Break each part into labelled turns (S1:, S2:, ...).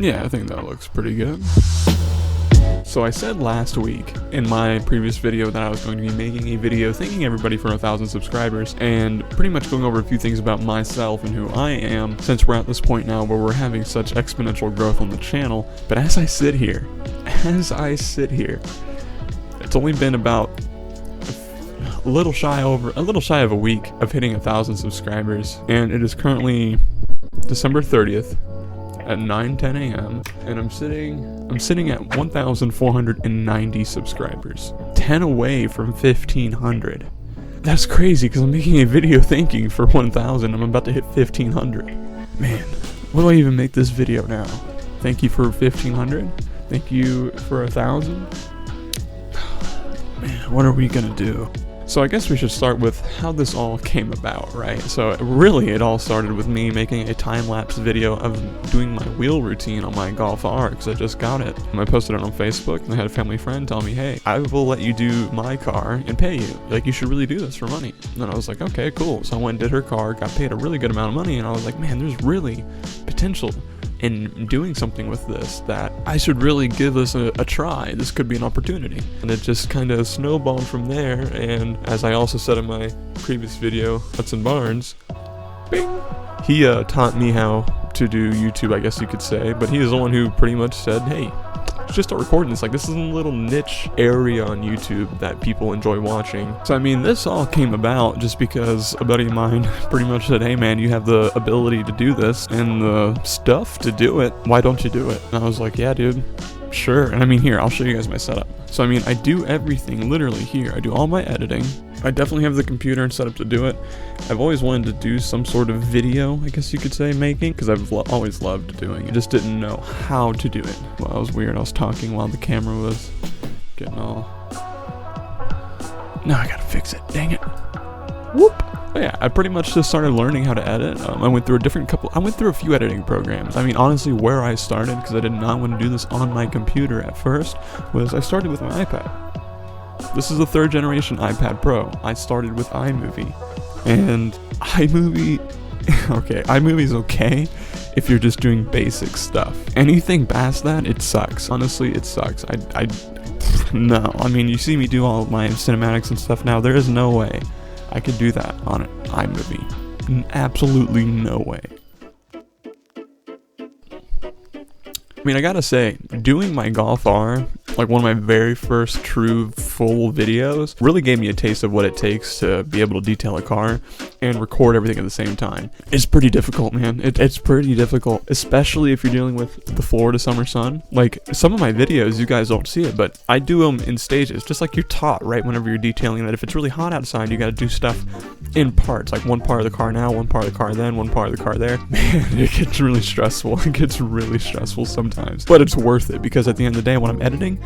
S1: Yeah, I think that looks pretty good. So I said last week in my previous video that I was going to be making a video thanking everybody for 1,000 subscribers and pretty much going over a few things about myself and who I am, since we're at this point now where we're having such exponential growth on the channel. But as I sit here, it's only been about a little shy of a week of hitting 1,000 subscribers, and it is currently December 30th at 9:10 a.m. and I'm sitting at 1,490 subscribers, 10 away from 1,500. That's crazy because I'm making a video thanking for 1,000. I'm about to hit 1,500. Man, what do I even make this video now? Thank you for 1,500. Thank you for 1,000. Man, what are we gonna do? So I guess we should start with how this all came about, right? So really it all started with me making a time-lapse video of doing my wheel routine on my Golf R because I just got it. I posted it on Facebook and I had a family friend tell me, hey, I will let you do my car and pay you. Like, you should really do this for money. And I was like, okay, cool. So I went and did her car, got paid a really good amount of money, and I was like, man, there's really potential in doing something with this that I should really give this a try. This could be an opportunity. And it just kind of snowballed from there. And as I also said in my previous video, Hudson Barnes, bing, he taught me how to do YouTube, I guess you could say, but he is the one who pretty much said, hey, just start recording this. Like, this is a little niche area on YouTube that people enjoy watching. So I mean, this all came about just because a buddy of mine pretty much said, hey man, you have the ability to do this and the stuff to do it, why don't you do it? And I was like, yeah dude, sure. And I mean, here, I'll show you guys my setup. So I mean, I do everything literally here. I do all my editing. I definitely have the computer and setup to do it. I've always wanted to do some sort of video, I guess you could say, making, because I've always loved doing it. Just didn't know how to do it. Well, that was weird. I was talking while the camera was getting all... Now I gotta fix it. Dang it. Whoop. But yeah, I pretty much just started learning how to edit. I went through a few editing programs. I mean, honestly, where I started, because I did not want to do this on my computer at first, was I started with my iPad. This is the 3rd generation iPad Pro. I started with iMovie. And iMovie, okay, iMovie's okay if you're just doing basic stuff. Anything past that, it sucks. Honestly, it sucks. No. I mean, you see me do all of my cinematics and stuff now. There is no way I could do that on iMovie. Absolutely no way. I mean, I gotta say, doing my Golf R, like one of my very first true full videos, really gave me a taste of what it takes to be able to detail a car and record everything at the same time. It's pretty difficult, man. It's pretty difficult, especially if you're dealing with the Florida summer sun. Like, some of my videos, you guys don't see it, but I do them in stages, just like you're taught, right? Whenever you're detailing that if it's really hot outside, you gotta do stuff in parts, like one part of the car now, one part of the car then, one part of the car there. Man, it gets really stressful. It gets really stressful sometimes, but it's worth it because at the end of the day, when I'm editing,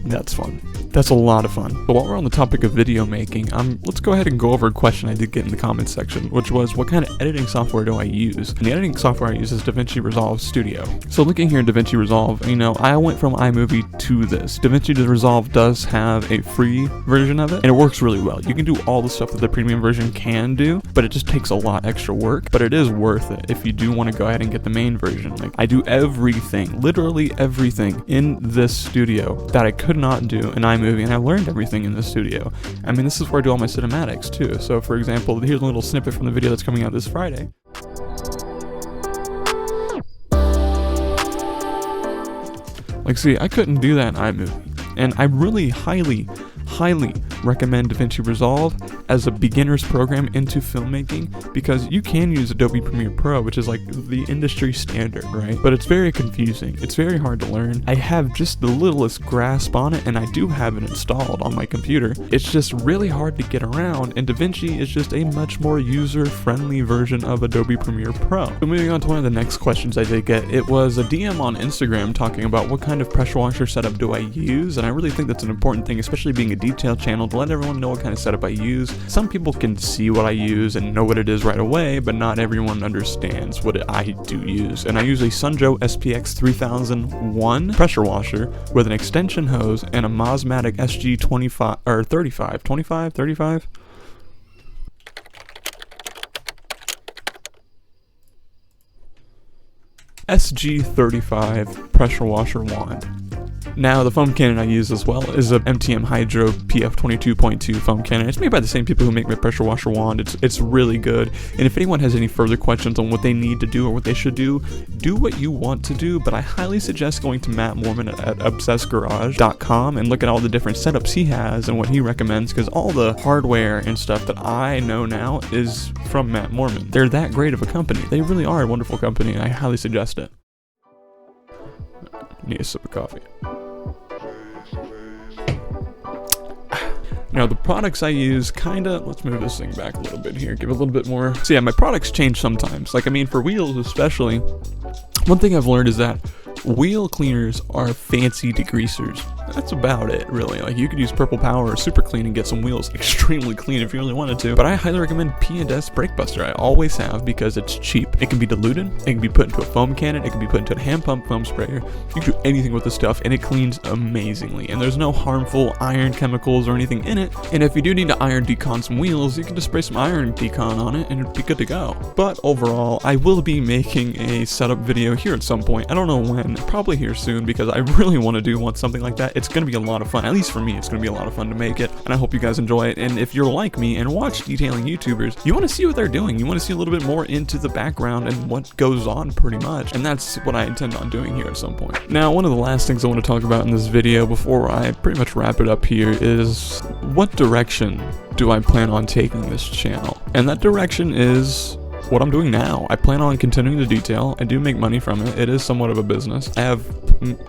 S1: that's fun. That's a lot of fun. But while we're on the topic of video making, let's go ahead and go over a question I did get in the comments section, which was, what kind of editing software do I use? And the editing software I use is DaVinci Resolve Studio. So looking here in DaVinci Resolve, you know, I went from iMovie to this. DaVinci Resolve does have a free version of it, and it works really well. You can do all the stuff that the premium version can do, but it just takes a lot extra work. But it is worth it if you do want to go ahead and get the main version. Like, I do everything, literally everything in this studio that I could not do in iMovie, and I learned everything in this studio. I mean, this is where I do all my cinematics too. So for example, here's a little snippet from the video that's coming out this Friday. Like, see, I couldn't do that in iMovie, and I really highly recommend DaVinci Resolve as a beginner's program into filmmaking, because you can use Adobe Premiere Pro, which is like the industry standard, right? But it's very confusing. It's very hard to learn. I have just the littlest grasp on it, and I do have it installed on my computer. It's just really hard to get around, and DaVinci is just a much more user-friendly version of Adobe Premiere Pro. So moving on to one of the next questions I did get, it was a DM on Instagram talking about what kind of pressure washer setup do I use, and I really think that's an important thing, especially being a detail channel, to let everyone know what kind of setup I use. Some people can see what I use and know what it is right away, but not everyone understands what I do use. And I use a Sunjo SPX 3001 pressure washer with an extension hose and a Mosmatic SG 25 or 35. SG35 pressure washer wand. Now, the foam cannon I use as well is a MTM Hydro PF22.2 foam cannon. It's made by the same people who make my pressure washer wand. It's really good. And if anyone has any further questions on what they need to do or what they should do what you want to do, but I highly suggest going to Matt Mormon at obsessgarage.com and look at all the different setups he has and what he recommends, because all the hardware and stuff that I know now is from Matt Mormon. They're that great of a company. They really are a wonderful company, and I highly suggest it. Need a sip of coffee. Now, the products I use let's move this thing back a little bit here, give it a little bit more. So yeah, my products change sometimes. Like, I mean, for wheels especially, one thing I've learned is that wheel cleaners are fancy degreasers. That's about it, really. Like, you could use Purple Power or Super Clean and get some wheels extremely clean if you really wanted to. But I highly recommend P&S Brake Buster. I always have, because it's cheap. It can be diluted, it can be put into a foam cannon, it can be put into a hand pump foam sprayer. You can do anything with this stuff, and it cleans amazingly. And there's no harmful iron chemicals or anything in it. And if you do need to iron decon some wheels, you can just spray some iron decon on it, and it'd be good to go. But overall, I will be making a setup video here at some point. I don't know when, probably here soon, because I really want something like that. It's going to be a lot of fun. At least for me, it's going to be a lot of fun to make it, and I hope you guys enjoy it. And if you're like me and watch detailing YouTubers, you want to see what they're doing. You want to see a little bit more into the background and what goes on, pretty much. And that's what I intend on doing here at some point. Now, one of the last things I want to talk about in this video before I pretty much wrap it up here is what direction do I plan on taking this channel? And that direction is what I'm doing now. I plan on continuing to detail. I do make money from it. It is somewhat of a business. I have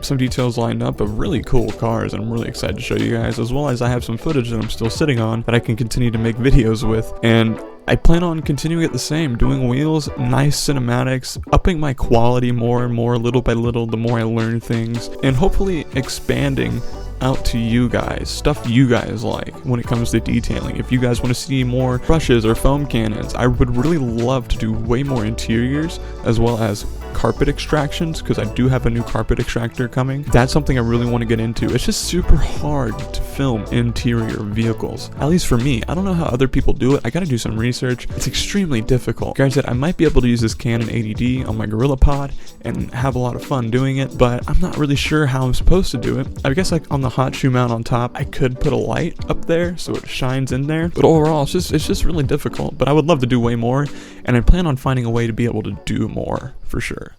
S1: some details lined up of really cool cars, and I'm really excited to show you guys, as well as I have some footage that I'm still sitting on that I can continue to make videos with. And I plan on continuing it the same, doing wheels, nice cinematics, upping my quality more and more, little by little, the more I learn things, and hopefully expanding out to you guys, stuff you guys like when it comes to detailing. If you guys want to see more brushes or foam cannons, I would really love to do way more interiors, as well as carpet extractions, because I do have a new carpet extractor coming. That's something I really want to get into. It's just super hard to film interior vehicles, at least for me. I don't know how other people do it. I gotta do some research. It's extremely difficult. Granted, I might be able to use this Canon 80D on my Gorilla Pod and have a lot of fun doing it, but I'm not really sure how I'm supposed to do it. I guess, like, on the hot shoe mount on top, I could put a light up there so it shines in there, but overall it's just really difficult. But I would love to do way more, and I plan on finding a way to be able to do more for sure.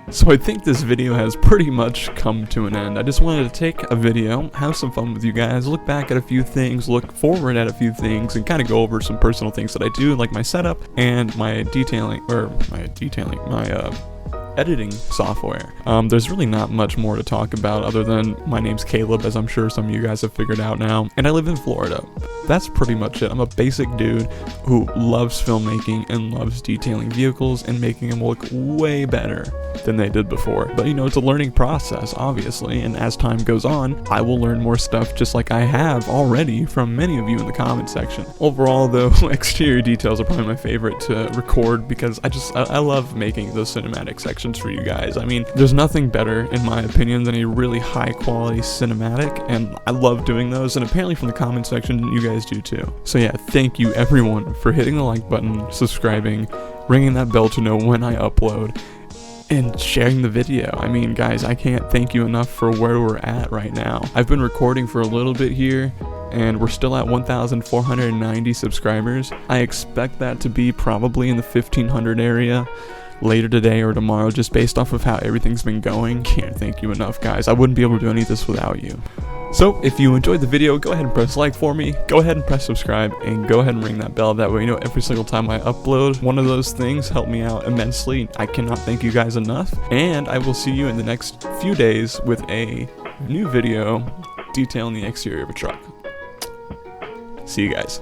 S1: So I think this video has pretty much come to an end. I just wanted to take a video, have some fun with you guys, look back at a few things, look forward at a few things, and kind of go over some personal things that I do, like my setup and my editing software. There's really not much more to talk about other than my name's Caleb, as I'm sure some of you guys have figured out now, and I live in Florida. That's pretty much it. I'm a basic dude who loves filmmaking and loves detailing vehicles and making them look way better than they did before. But you know, it's a learning process, obviously, and as time goes on, I will learn more stuff, just like I have already from many of you in the comment section. Overall, though, exterior details are probably my favorite to record, because I love making those cinematic sections for you guys. I mean, there's nothing better, in my opinion, than a really high quality cinematic, and I love doing those, and apparently from the comment section, you guys do too. So yeah, thank you everyone for hitting the like button, subscribing, ringing that bell to know when I upload, and sharing the video. I mean, guys, I can't thank you enough for where we're at right now. I've been recording for a little bit here, and we're still at 1,490 subscribers. I expect that to be probably in the 1,500 area later today or tomorrow, just based off of how everything's been going. Can't thank you enough, guys. I wouldn't be able to do any of this without you. So if you enjoyed the video, go ahead and press like for me, go ahead and press subscribe, and go ahead and ring that bell. That way you know every single time I upload. One of those things help me out immensely. I cannot thank you guys enough, and I will see you in the next few days with a new video detailing the exterior of a truck. See you guys.